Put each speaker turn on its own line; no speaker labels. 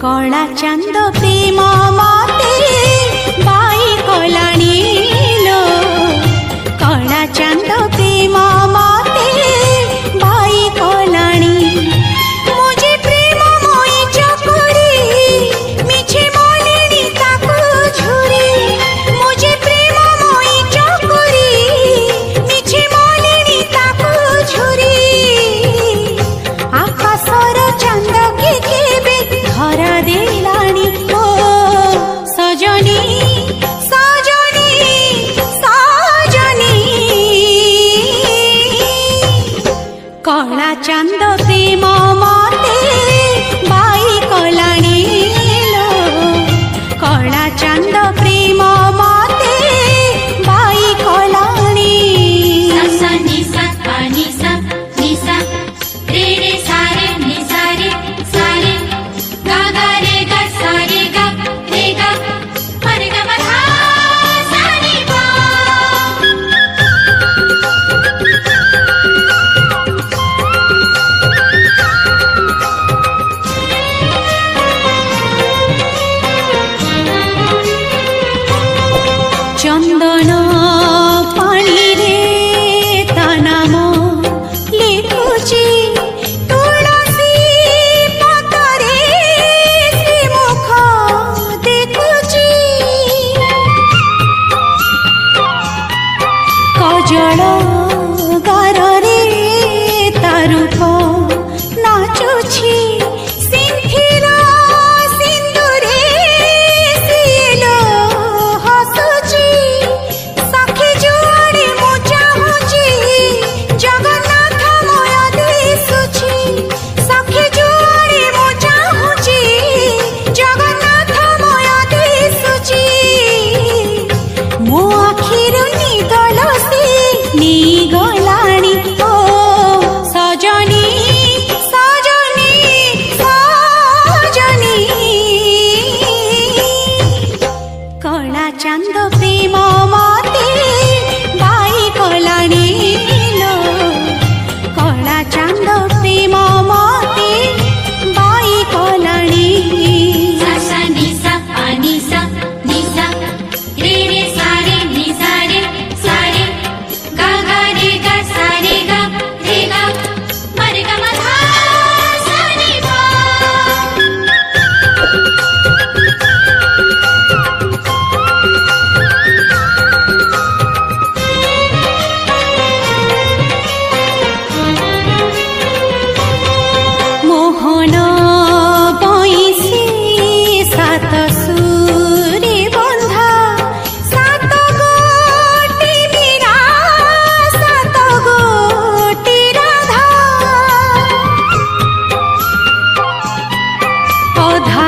कला चांद प्रेम मते बाई कलाणी लो कला चांद प्रेम मते बाई कलाणी मुझे प्रेम मोई चकुरी मिछे मोलिनी ताकू झुरी मुझे प्रेम मोई चकुरी मिछे मोलिनी ताकू झुरी आकाशर चांद के केबे धरा देलानी ओ सजनी सजनी सजनी कला चांद प्रेम मते बाई कलाणी लो कला चांद प्रेम मते बाई कलाणी
सा नि सा पा नि सा रे रे सा रे नि सा रे गा गा रे गा सा रे गा रे गा मा रे गा मा धा सा नि पा
चंदन पानी रे ता नाम लिखुची तुलसी पतरे श्रीमुख देखुची कजल गार रे ता रूप नाचुची सिंथिर सिंदूरे सिलो हसुची सखी जुआड़े मु चाहुची जगन्नाथ मय दिसुची सखी जुआड़े मु चाहुची जगन्नाथ मय दिसुची मो आखिरु निगल से निगलाणी ओ सजनी सजनी सजनी कला चांद प्रेम मते बाई कलाणी लो कला चांद प्रेम मते बाई कलाणी
सा नि सा पा नि सा रे रे सा रे नि सा रे गा गा रे गा सा रे गा मा रे गा मा धा सा नि पा
मोहन बैसी सात सुरे बंधा सात गोटी मीरा सात गोटी राधा अधा